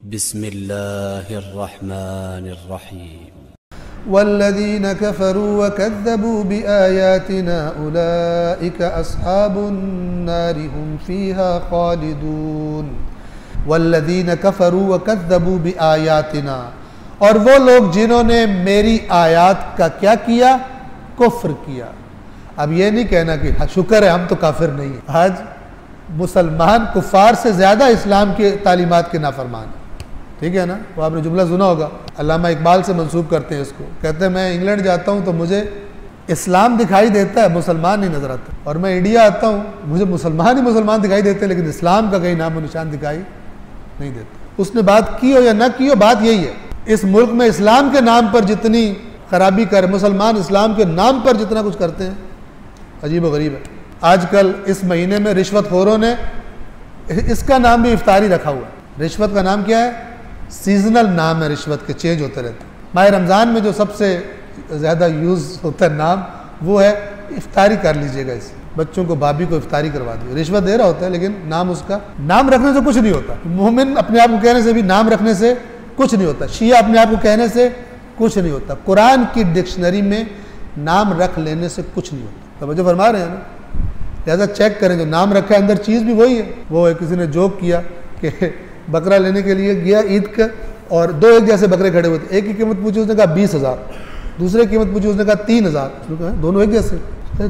बिस्मिल्लाहिर्रहमानिर्रहीम। वल्लज़ीन कफ़रू वकज़्ज़बू बिआयातिना उलाइक अस्हाबुन नारि हुम फ़ीहा ख़ालिदून। वल्लज़ीन कफ़रू वकज़्ज़बू बिआयातिना, और वो लोग जिन्होंने मेरी आयात का क्या किया, कुफ्र किया। अब ये नहीं कहना कि शुक्र है हम तो काफिर नहीं हैं। आज मुसलमान कुफ़ार से ज़्यादा इस्लाम के तालीमात के नाफरमान हैं, ठीक है ना। वो आपने जुमला सुना होगा, अल्लामा इकबाल से मंसूब करते हैं इसको। कहते हैं मैं इंग्लैंड जाता हूँ तो मुझे इस्लाम दिखाई देता है, मुसलमान नहीं नज़र आता, और मैं इंडिया आता हूँ मुझे मुसलमान ही मुसलमान दिखाई देते हैं, लेकिन इस्लाम का कहीं नाम निशान दिखाई नहीं देता। उसने बात की हो या ना की हो, बात यही है, इस मुल्क में इस्लाम के नाम पर जितनी खराबी कर मुसलमान इस्लाम के नाम पर जितना कुछ करते हैं, अजीब व गरीब है। आजकल इस महीने में रिश्वतखोरों ने इसका नाम भी इफ्तारी रखा हुआ है। रिश्वत का नाम क्या है, सीजनल नाम है रिश्वत के, चेंज होते रहते हैं। माह रमज़ान में जो सबसे ज़्यादा यूज़ होता है नाम, वो है इफ्तारी कर लीजिएगा, इसे बच्चों को भाभी को इफ्तारी करवा दी। रिश्वत दे रहा होता है लेकिन नाम उसका, नाम रखने से कुछ नहीं होता। मोमिन अपने आप को कहने से भी नाम रखने से कुछ नहीं होता, शिया अपने आप को कहने से कुछ नहीं होता। कुरान की डिक्शनरी में नाम रख लेने से कुछ नहीं होता। तो जो फरमा रहे हैं ना, लिहाजा चेक करें, जो नाम रखा है अंदर चीज़ भी वही है। वो है किसी ने जोक किया कि बकरा लेने के लिए गया ईद का, और दो एक जैसे बकरे खड़े हुए थे। एक की कीमत पूछी, उसने कहा 20,000, दूसरे की कीमत पूछी, उसने कहा 3,000। दोनों एक जैसे,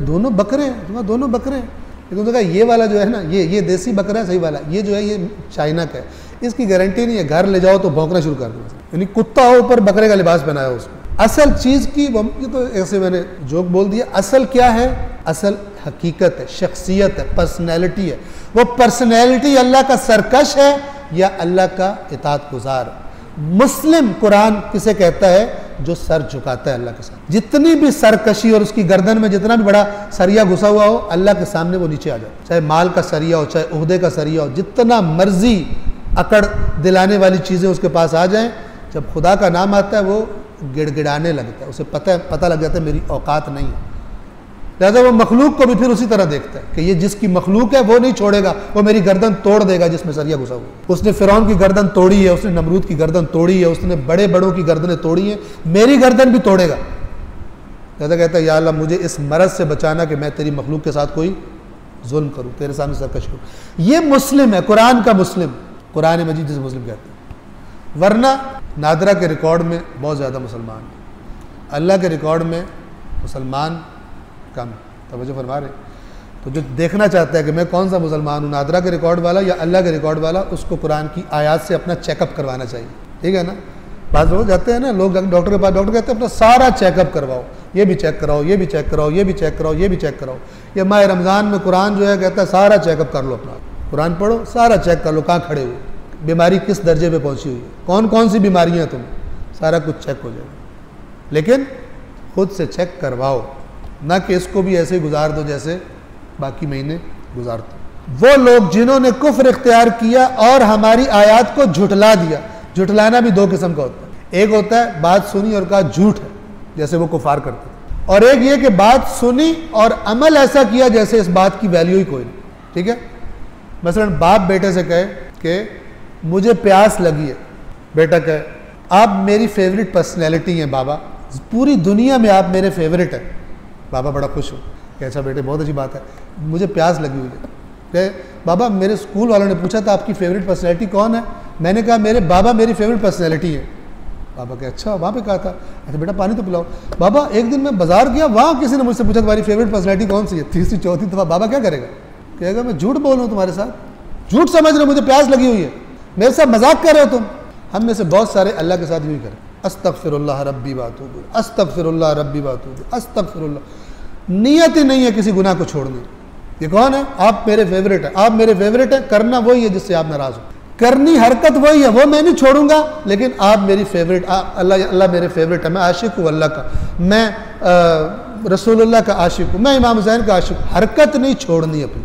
दोनों बकरे हैं, दोनों बकरे हैं। लेकिन उसने कहा ये वाला जो है ना, ये देसी बकरा है सही वाला, ये जो है ये चाइना का है, इसकी गारंटी नहीं है, घर ले जाओ तो भौंकना शुरू कर दो। यानी कुत्ता हो ऊपर बकरे का लिबास पहनाया उसको। असल चीज़ की, ये तो ऐसे मैंने जोक बोल दिया, असल क्या है, असल हकीकत है, शख्सियत है, पर्सनैलिटी है। वो पर्सनैलिटी अल्लाह का सरकश है या अल्लाह का इताअत गुजार। मुस्लिम कुरान किसे कहता है, जो सर झुकाता है अल्लाह के साथ। जितनी भी सरकशी और उसकी गर्दन में जितना भी बड़ा सरिया घुसा हुआ हो, अल्लाह के सामने वो नीचे आ जाता। चाहे माल का सरिया हो, चाहे ओहदे का सरिया हो, जितना मर्जी अकड़ दिलाने वाली चीज़ें उसके पास आ जाएं, जब खुदा का नाम आता है वो गिड़गिड़ाने लगता है। उसे पता लग जाता है मेरी औकात नहीं है। लिहाजा वो मखलूक को भी फिर उसी तरह देखता है कि ये जिसकी मखलूक है वो नहीं छोड़ेगा, वो मेरी गर्दन तोड़ देगा जिसमें सरिया घुसा हुआ। उसने फिरौन की गर्दन तोड़ी है, उसने नमरूद की गर्दन तोड़ी है, उसने बड़े बड़ों की गर्दनें तोड़ी हैं, मेरी गर्दन भी तोड़ेगा। लिहाजा कहता है या अल्लाह मुझे इस मरज़ से बचाना कि मैं तेरी मखलूक के साथ कोई जुल्म करूँ, तेरे सामने सरकश करूँ। ये मुस्लिम है, कुरान का मुस्लिम, कुरान मजीद जिसे मुस्लिम कहते हैं। वरना नादरा के रिकॉर्ड में बहुत ज़्यादा मुसलमान, अल्लाह के रिकॉर्ड में मुसलमान कम। तवज्जो फरमा रहे। तो जो देखना चाहता है कि मैं कौन सा मुसलमान हूँ, नादरा के रिकॉर्ड वाला या अल्लाह के रिकॉर्ड वाला, उसको कुरान की आयत से अपना चेकअप करवाना चाहिए, ठीक है ना। बाद लोग जाते हैं ना, लोग डॉक्टर के पास, डॉक्टर कहते हैं अपना सारा चेकअप करवाओ, ये भी चेक कराओ, ये भी चेक कराओ, ये भी चेक कराओ, ये भी चेक कराओ। ये माह रमज़ान में कुरान जो है कहता है सारा चेकअप कर लो, अपना कुरान पढ़ो, सारा चेक कर लो, कहाँ खड़े हुए, बीमारी किस दर्जे पे पहुंची हुई है, कौन कौन सी बीमारियां तुम्हें, सारा कुछ चेक हो जाएगा। लेकिन खुद से चेक करवाओ, ना कि इसको भी ऐसे ही गुजार दो जैसे बाकी महीने गुजारते। वो लोग जिन्होंने कुफ्र इख्तियार किया और हमारी आयत को झुटला दिया। झुटलाना भी दो किस्म का होता है, एक होता है बात सुनी और कहा झूठ है, जैसे वो कुफार करते थे, और एक ये कि बात सुनी और अमल ऐसा किया जैसे इस बात की वैल्यू ही कोई नहीं, ठीक है। मसलन बाप बेटे से कहे कि मुझे प्यास लगी है, बेटा कहे आप मेरी फेवरेट पर्सनैलिटी हैं बाबा, पूरी दुनिया में आप मेरे फेवरेट हैं। बाबा बड़ा खुश हो, कैसा बेटे बहुत अच्छी बात है, मुझे प्यास लगी हुई है। कहे बाबा मेरे स्कूल वालों ने पूछा था आपकी फेवरेट पर्सनैलिटी कौन है, मैंने कहा मेरे बाबा मेरी फेवरेट पर्सनैलिटी है। बाबा कहे अच्छा वहाँ पे कहा था, अच्छा बेटा पानी तो पिलाओ। बाबा एक दिन मैं बाजार गया, वहाँ किसी ने मुझसे पूछा तुम्हारी फेवरेट पर्सनैलिटी कौन सी है, तीसरी चौथी दफा। बाबा क्या करेगा, कहेगा मैं झूठ बोल रहा हूँ तुम्हारे साथ, झूठ समझ रहे हो, मुझे प्यास लगी हुई है, मेरे साथ मजाक कर रहे हो तुम। हम में से बहुत सारे अल्लाह के साथ यूँ ही करें, अस्तगफिरुल्लाह रब्बी वातूबु, अस्तगफिरुल्लाह रब्बी वातूबु, अस्तगफिरुल्लाह। नियत ही नहीं है किसी गुनाह को छोड़ने। ये कौन है, आप मेरे फेवरेट है, आप मेरे फेवरेट है, करना वही है जिससे आप नाराज हो, करनी हरकत वही है, वो मैं नहीं छोड़ूंगा, लेकिन आप मेरी फेवरेट, अल्लाह मेरे फेवरेट है, मैं आशिक हूँ अल्लाह का, मैं रसूलुल्लाह का आशिक हूँ, मैं इमाम हुसैन का आशिक हूँ, हरकत नहीं छोड़नी अपनी।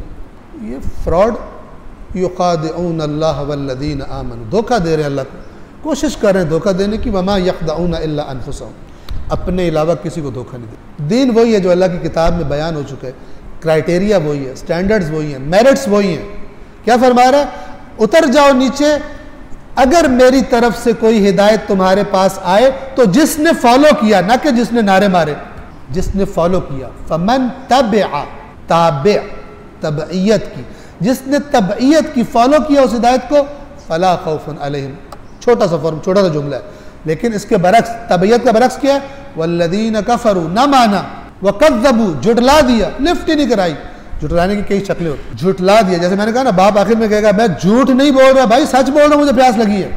ये फ्रॉड, युखादिऊन अल्लाह वल्लज़ीना आमनू, धोखा दे रहे हैं अल्लाह को, कोशिश कर रहे हैं धोखा देने की। वमा यख़दऊन इल्ला अनफुसहुम, अपने अलावा किसी को धोखा नहीं दे। दीन वही है जो अल्लाह की किताब में बयान हो चुका है, क्राइटेरिया वही है, स्टैंडर्ड्स वही हैं, मेरिट्स वही हैं। क्या फरमा रहा है, उतर जाओ नीचे, अगर मेरी तरफ से कोई हिदायत तुम्हारे पास आए तो जिसने फॉलो किया, ना कि जिसने नारे मारे, जिसने फॉलो किया, फमन तबआ, ताबे तबइयत की, जिसने तबइयत की, फॉलो किया उस हिदायत को, फला खौफुन अलैहिम, छोटा सा फॉर्म, छोटा सा जुमला है, लेकिन इसके बरक्स, तबइयत का बरक्स क्या है, वल्लदीन कफरू, न माना, वकज़्ज़बू, झुटला दिया, लिफ्ट ही नहीं कराई। झुटलाने की कई शक्लें होती, झुटला दिया, जैसे मैंने कहा ना, बाप आखिर में कहेगा मैं झूठ नहीं बोल रहा भाई, सच बोल रहा हूं, मुझे प्यास लगी है।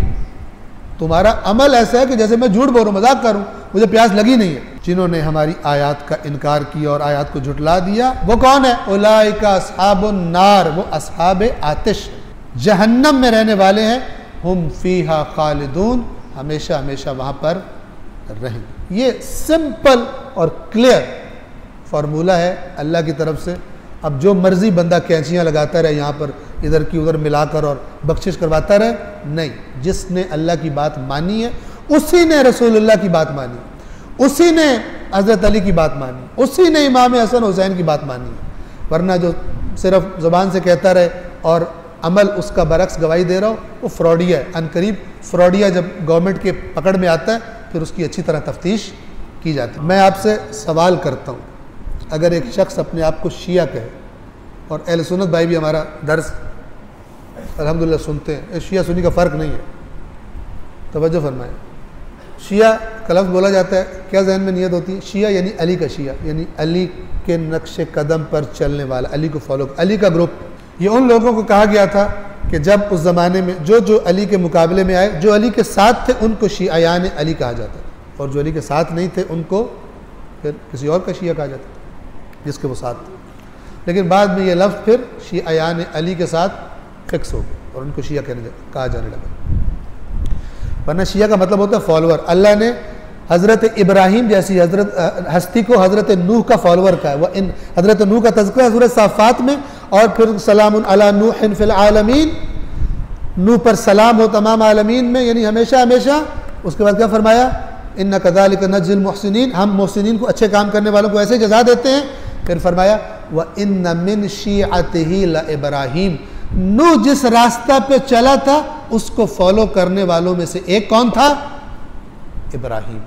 तुम्हारा अमल ऐसा है कि जैसे मैं झूठ बोल रहा हूं, मजाक करूं, मुझे प्यास लगी नहीं है। जिन्होंने हमारी आयात का इनकार किया और आयात को झुटला दिया, वो कौन है? उलाइका अस्हाबुन नार, वो अस्हाब आतिश, जहन्नम में रहने वाले हैं, हुम फीहा खालिदून, हमेशा हमेशा वहां पर रहेंगे। ये सिंपल और क्लियर फार्मूला है अल्लाह की तरफ से। अब जो मर्जी बंदा कैंचियाँ लगाता रहे यहाँ पर, इधर की उधर मिलाकर और बख्शिश करवाता रहे, नहीं, जिसने अल्लाह की बात मानी है, उसी ने रसूलुल्लाह की बात मानी, उसी ने हज़रत अली की बात मानी, उसी ने इमाम हसन हुसैन की बात मानी है। वरना जो सिर्फ ज़ुबान से कहता रहे और अमल उसका बरक्स गवाही दे रहा हो, वो फ्रॉडिया है। अनकरीब फ्रॉडिया जब गवर्नमेंट के पकड़ में आता है, फिर उसकी अच्छी तरह तफ्तीश की जाती है। मैं आपसे सवाल करता हूँ, अगर एक शख्स अपने आप को शिया कहे, और अहले सुन्नत भाई भी हमारा दर्स अल्हम्दुलिल्लाह सुनते हैं, शिया सुन्नी का फ़र्क नहीं है, तवज्जो फरमाएं। शिया का लफ्ज़ बोला जाता है, क्या जहन में नियत होती है? शिया यानी अली का शिया, यानी अली के नक्शे कदम पर चलने वाला, अली को फॉलो, अली का ग्रुप। ये उन लोगों को कहा गया था कि जब उस ज़माने में जो अली के मुकाबले में आए, जो अली के साथ थे, उनको शियायान अली कहा जाता था, और जो अली के साथ नहीं थे उनको फिर किसी और का शिया कहा जाता था, जिसके वो साथ थे। लेकिन बाद में ये लफ्ज़ फिर शियायान अली के साथ फिक्स हो गया और उनको शिया कहा जाने लगा। वरना शिया का मतलब होता है फॉलोअर। अल्लाह ने हज़रत इब्राहीम जैसी हस्ती को हज़रत नूह का फॉलोअर कहा है। वह इन हज़रत नूह का तज़किरा सूरह साफ़ात में, और फिर सलामुन अला नूहिन फिल आलमीन, नूह पर सलाम हो तमाम आलमीन में, यानी हमेशा हमेशा। उसके बाद क्या फरमाया? इन्ना कज़ालिका नज्ज़िल मुहसिनीन, हम मुहसिनीन को, अच्छे काम करने वालों को ऐसे जज़ा देते हैं। फिर फरमाया व इन्ना मिन शिअतिही ला इब्राहीम, नूह जिस रास्ता पे चला था उसको फॉलो करने वालों में से एक कौन था? इब्राहीम।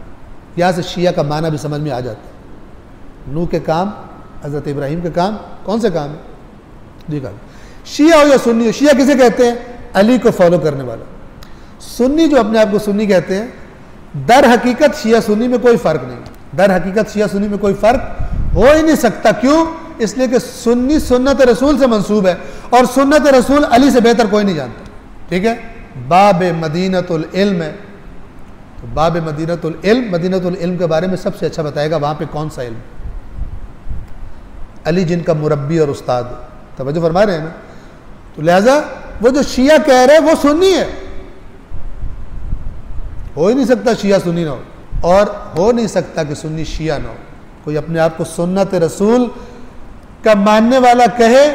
यहाँ से शिया का माना भी समझ में आ जाता है। नूह के काम, हज़रत इब्राहीम के काम, कौन से काम है? देखा, शिया हो या सुन्नी हो, शिया किसे कहते हैं? अली को फॉलो करने वाला। सुन्नी जो अपने आप को सुन्नी कहते हैं, दर हकीकत शिया सुन्नी में कोई फ़र्क नहीं, दर हकीकत शिया सुन्नी में कोई फ़र्क हो ही नहीं सकता। क्यों? इसलिए कि सुन्नी सुन्नत रसूल से मंसूब है, और सुन्नत रसूल अली से बेहतर कोई नहीं जानता। ठीक है, बाब मदीनतुल इल्म है, तो बाब मदीनतुल इल्म, मदीनतुल इल्म के बारे में सबसे अच्छा बताएगा वहाँ पे कौन सा इल्म। अली जिनका मुरब्बी और उस्ताद, तवज्जो फरमा रहे हैं ना। तो लिहाजा वो जो शिया कह रहे हैं वो सुन्नी है, हो ही नहीं सकता शिया सुन्नी ना हो, और हो नहीं सकता कि सुन्नी शिया ना हो। कोई अपने आप को सुन्नत रसूल का मानने वाला कहे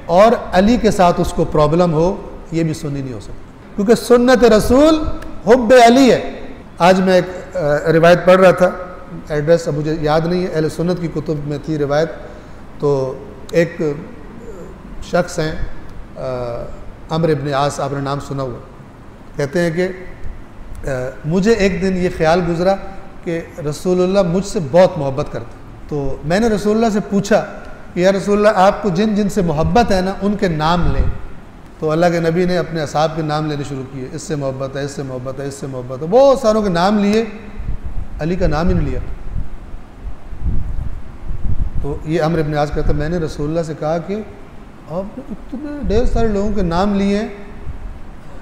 और अली के साथ उसको प्रॉब्लम हो, ये भी सुन्नी नहीं हो सकता, क्योंकि सुन्नत रसूल हुब्ब अली है। आज मैं एक रिवायत पढ़ रहा था, एड्रेस अब मुझे याद नहीं है, अहले सुन्नत की कुतुब में थी रिवायत। तो एक शख्स हैं, अम्र इब्न आस, आपने नाम सुना हुआ, कहते हैं कि मुझे एक दिन ये ख्याल गुजरा कि रसूलुल्लाह मुझसे बहुत मोहब्बत करते। तो मैंने रसूलुल्लाह से पूछा कि या रसूलुल्लाह, आपको जिन जिन से मोहब्बत है ना, उनके नाम लें। तो अल्लाह के नबी ने अपने असहाब के नाम लेने शुरू किए, इससे मोहब्बत है, इससे मोहब्बत है, इससे मोहब्बत है, बहुत सारों के नाम लिए, अली का नाम ही नहीं लिया। तो ये अम्र इब्न आस कहता, मैंने रसूलुल्लाह से कहा कि आपने इतने ढेर सारे लोगों के नाम लिए,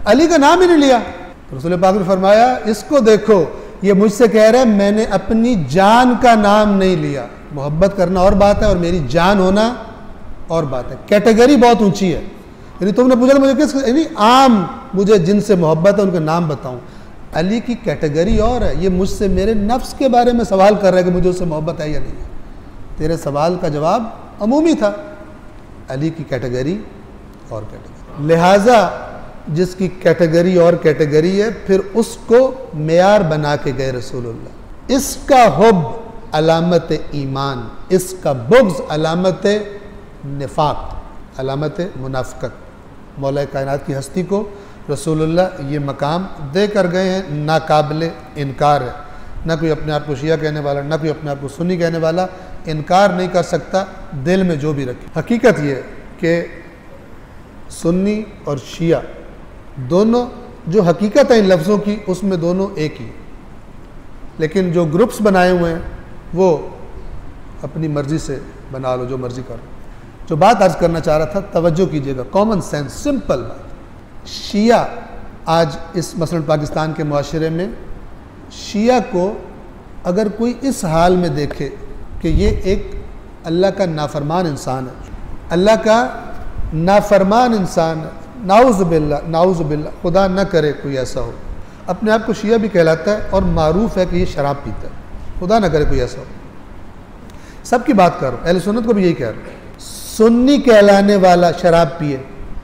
अली का नाम ही नहीं लिया। तो रसूल पाक ने फरमाया, इसको देखो, ये मुझसे कह रहे हैं मैंने अपनी जान का नाम नहीं लिया। मोहब्बत करना और बात है, और मेरी जान होना और बात है, कैटेगरी बहुत ऊंची है। यानी तुमने पूछा मुझे किस, यानी आम मुझे जिनसे मोहब्बत है उनके नाम बताऊं, अली की कैटेगरी और है। ये मुझसे मेरे नफ्स के बारे में सवाल कर रहा है कि मुझे उससे मोहब्बत है या नहीं है। तेरे सवाल का जवाब अमूमी था, अली की कैटेगरी और कैटेगरी। लिहाजा जिसकी कैटेगरी और कैटेगरी है, फिर उसको मेयार बना के गए रसूलुल्लाह। इसका हुब अलामत ईमान, इसका बुग़्ज़ अलामत निफाक, अलामत मुनाफ़िक़त। मौला कायनात की हस्ती को रसूलुल्लाह ये मकाम दे कर गए हैं, नाकाबिल इनकार है। ना कोई अपने आप को शिया कहने वाला, ना कोई अपने आप को सुन्नी कहने वाला इनकार नहीं कर सकता, दिल में जो भी रखे। हकीकत ये कि सुन्नी और शिया दोनों जो हकीकत है इन लफ्ज़ों की, उसमें दोनों एक ही, लेकिन जो ग्रुप्स बनाए हुए हैं वो अपनी मर्ज़ी से बना लो, जो मर्ज़ी करो। जो बात अर्ज़ करना चाह रहा था, तवज्जो कीजिएगा, कॉमन सेंस, सिंपल बात। शिया आज इस मसलन पाकिस्तान के मुआशरे में शिया को अगर कोई इस हाल में देखे कि ये एक अल्लाह का नाफरमान इंसान है, अल्लाह का नाफरमान इंसान है, नाउज़ बिल्ला, खुदा न करे कोई ऐसा हो, अपने आप को शिया भी कहलाता है और मारूफ है कि ये शराब पीता है, खुदा न करे कोई ऐसा हो। सबकी बात कर रहा हूँ, अहले सुन्नत को भी यही कह रहा हूँ। सुन्नी कहलाने वाला शराब पिए,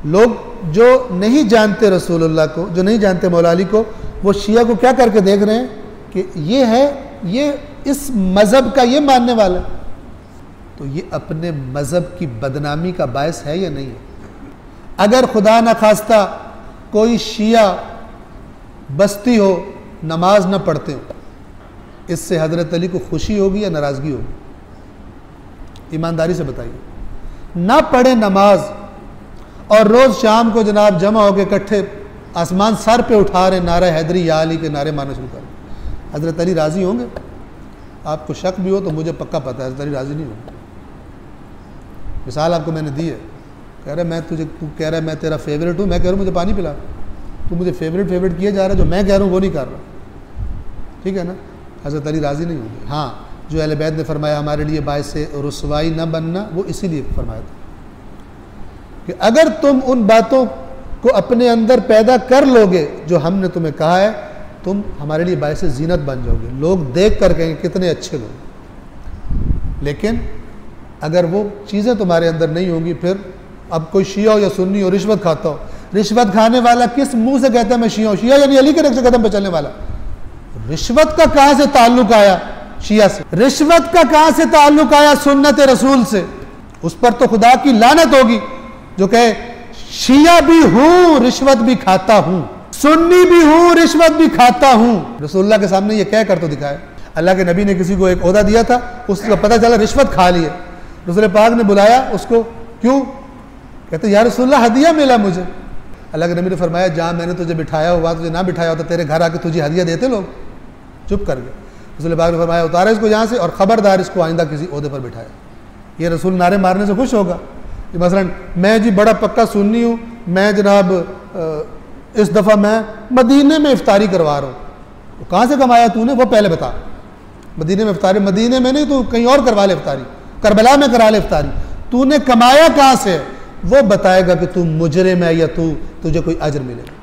लोग जो नहीं जानते रसूलुल्लाह को, जो नहीं जानते मौला अली को, वो शिया को क्या करके देख रहे हैं कि ये है, ये इस मज़हब का ये मानने वाला, तो ये अपने मज़हब की बदनामी का बायस है या नहीं है? अगर खुदा न खास्ता कोई शिया बस्ती हो, नमाज न पढ़ते हो, इससे हज़रत अली को खुशी होगी या नाराज़गी होगी? ईमानदारी से बताइए। ना पढ़े नमाज और रोज़ शाम को जनाब जमा होकर इकट्ठे आसमान सर पे उठा रहे, नारा हैदरी या अली के नारे मारने शुरू कर, हज़रत अली राज़ी होंगे? आपको शक भी हो तो मुझे पक्का पता है हज़रत अली राज़ी नहीं होंगे। मिसाल आपको मैंने दी है, कह रहा मैं तुझे, तू कह रहा है मैं तेरा फेवरेट हूँ, मैं कह रहा हूँ मुझे पानी पिला, तू मुझे फेवरेट किए जा रहा है, जो मैं कह रहा हूँ वो नहीं कर रहा, ठीक है ना? हज़रत अली राज़ी नहीं होंगे। हाँ, जो अहले बैत ने फरमाया हमारे लिए बायस रुसवाई न बनना, वो इसीलिए फरमाया था कि अगर तुम उन बातों को अपने अंदर पैदा कर लोगे जो हमने तुम्हें कहा है, तुम हमारे लिए बायस ज़ीनत बन जाओगे, लोग देख कर कहेंगे कितने अच्छे लोग। लेकिन अगर वो चीज़ें तुम्हारे अंदर नहीं होंगी, फिर अब कोई शिया हो या सुन्नी हो, रिश्वत खाता हो, रिश्वत खाने वाला किस मुंह से कहता है मैं शिया हूँ? शिया यानी अली के नक्शे कदम पर चलने वाला। रिश्वत का कहाँ से ताल्लुक आया शिया से? रिश्वत का कहाँ से ताल्लुक आया सुन्नत रसूल से? उस पर तो खुदा की लानत होगी जो कहे शिया भी हूं, रिश्वत भी खाता हूं, सुन्नी भी हूं, रिश्वत भी खाता हूं। रसूलुल्लाह के सामने ये कह कर तो दिखाए। अल्लाह के नबी ने किसी को एक ओहदा दिया था, उसका पता चला रिश्वत खा ली है, रसूल पाक ने बुलाया उसको, क्यों? कहते या रसूलुल्लाह हदिया मिला मुझे। अल्लाह के नबी ने फरमाया जहाँ मैंने तुझे बिठाया हुआ, तुझे ना बिठाया होता, तेरे घर आके तुझे हदिया देते लोग? चुप कर गए। रसूल पाक ने फरमाया उतारा इसको यहाँ से और ख़बरदार इसको आइंदा किसी ओहदे पर बिठाया। ये रसूल नारे मारने से खुश होगा? मसलन मैं जी बड़ा पक्का सुन्नी हूँ, मैं जनाब इस दफ़ा मैं मदीने में इफ्तारी करवा रहा हूँ, तो कहाँ से कमाया तूने वो पहले बता। मदीने में इफ्तारी, मदीने में नहीं तो कहीं और करवा ले इफ्तारी, करबला में करा ले इफ्तारी, तूने कमाया कहाँ से वो बताएगा कि तू मुजरिम है या तुझे कोई अजर मिलेगा।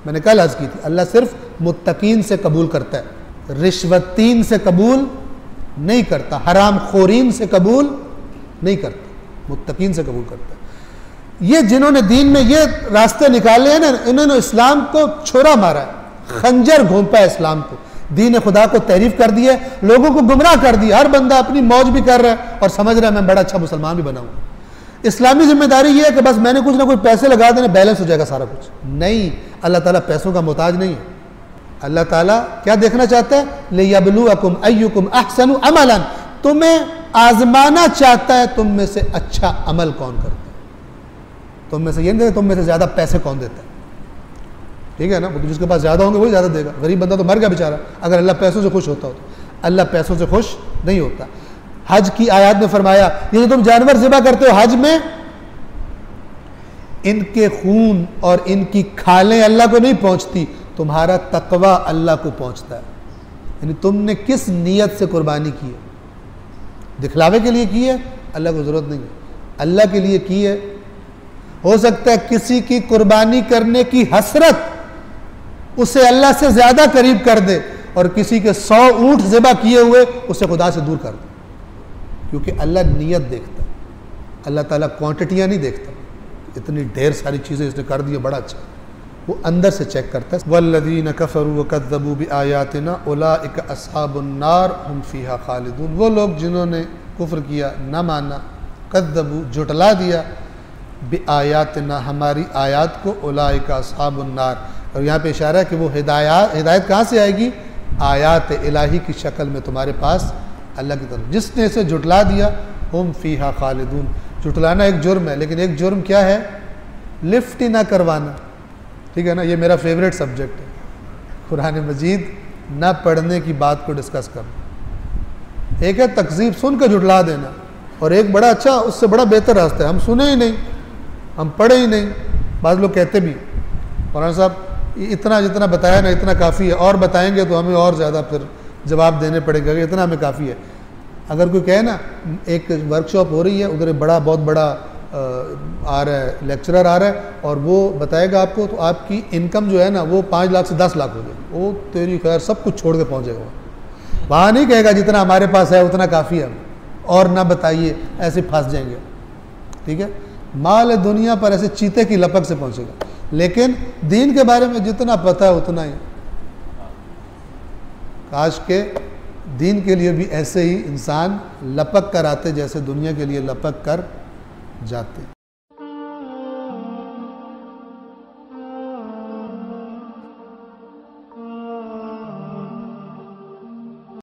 मैंने कल अर्ज़ की थी, अल्लाह सिर्फ मुत्तकीन से कबूल करता है, रिश्वतीन से कबूल नहीं करता, हराम खोरीन से कबूल नहीं करता, मुत्तकीन से कबूल करता है। ये जिन्होंने दीन में ये रास्ते निकाले हैं ना, इन्होंने इस्लाम को छोरा मारा है, खंजर घोंपा है इस्लाम को, दीन खुदा को तहरीफ कर दिया, लोगों को गुमराह कर दिया। हर बंदा अपनी मौज भी कर रहा है और समझ रहा है मैं बड़ा अच्छा मुसलमान भी बनाऊँ। इस्लामी जिम्मेदारी ये है कि बस मैंने कुछ ना कुछ पैसे लगा देने, बैलेंस हो जाएगा सारा कुछ। नहीं, अल्लाह ताला पैसों का मोहताज नहीं है। अल्लाह ताला क्या देखना चाहता है? लियब्लुवकुम अय्युकुम अहसनु अमलन, तुम्हें आजमाना चाहता है तुम में से अच्छा अमल कौन करता है। तुम में से ये नहीं देता तुम में से ज़्यादा पैसे कौन देता है, ठीक है ना? वो जिसके पास ज़्यादा होंगे वही ज़्यादा देगा, गरीब बंदा तो मर गया बेचारा। अगर अल्लाह पैसों से खुश होता हो तो अल्लाह पैसों से खुश नहीं होता। हज की आयत में फरमाया ये जो तुम जानवर ज़िबा करते हो हज में, इनके खून और इनकी खालें अल्लाह को नहीं पहुंचती, तुम्हारा तकवा अल्लाह को पहुंचता है। यानी तुमने किस नीयत से कुर्बानी की है? दिखलावे के लिए की है? अल्लाह को ज़रूरत नहीं है, अल्लाह के लिए की है। हो सकता है किसी की कुर्बानी करने की हसरत उसे अल्लाह से ज़्यादा करीब कर दे और किसी के 100 ऊँट ज़िबा किए हुए उसे खुदा से दूर कर दे, क्योंकि अल्लाह नीयत देखता है, अल्लाह ताला क्वांटिटियाँ नहीं देखता। इतनी ढेर सारी चीज़ें इसने कर दी है, बड़ा अच्छा, वो अंदर से चेक करता है। वल्लज़ीन कफ़रू व कज़्ज़बू बिआयातिना उलाइका अस्हाबुन नार हुम फ़ीहा खालिदून, वो लोग जिन्होंने कुफ्र किया, न माना, कज़्ज़बू झुटला दिया, बिआयातना, हमारी आयात को, उलाइका अस्हाबुन नार। और यहाँ पे इशारा है कि वो हिदायत कहाँ से आएगी? आयात इलाही की शक्ल में तुम्हारे पास अल्लाह की तरफ। जिसने इसे जुटला दिया हुम फीहा खालिदून। जुटलाना एक जुर्म है, लेकिन एक जुर्म क्या है? लिफ्ट ही ना करवाना। ठीक है ना, ये मेरा फेवरेट सब्जेक्ट है, कुरान मजीद ना पढ़ने की बात को डिस्कस करना। एक है तकजीब, सुन कर जुटला देना, और एक बड़ा अच्छा, उससे बड़ा बेहतर रास्ता है हम सुने ही नहीं, हम पढ़े ही नहीं। बाद लोग कहते भी मौलाना साहब इतना जितना बताया ना इतना काफ़ी है, और बताएंगे तो हमें और ज़्यादा फिर जवाब देने पड़ेगा, इतना हमें काफ़ी है। अगर कोई कहे ना एक वर्कशॉप हो रही है, उधर एक बहुत बड़ा आ रहा है, लेक्चरर आ रहा है, और वो बताएगा आपको, तो आपकी इनकम जो है ना वो 5 लाख से 10 लाख हो जाएगी। वो तेरी खैर सब कुछ छोड़ के पहुँचेगा वहाँ नहीं कहेगा जितना हमारे पास है उतना काफ़ी है और ना बताइए, ऐसे फंस जाएंगे। ठीक है, माल दुनिया पर ऐसे चीते की लपक से पहुँचेगा, लेकिन दीन के बारे में जितना पता है उतना ही। काश के दीन के लिए भी ऐसे ही इंसान लपक कर आते जैसे दुनिया के लिए लपक कर जाते।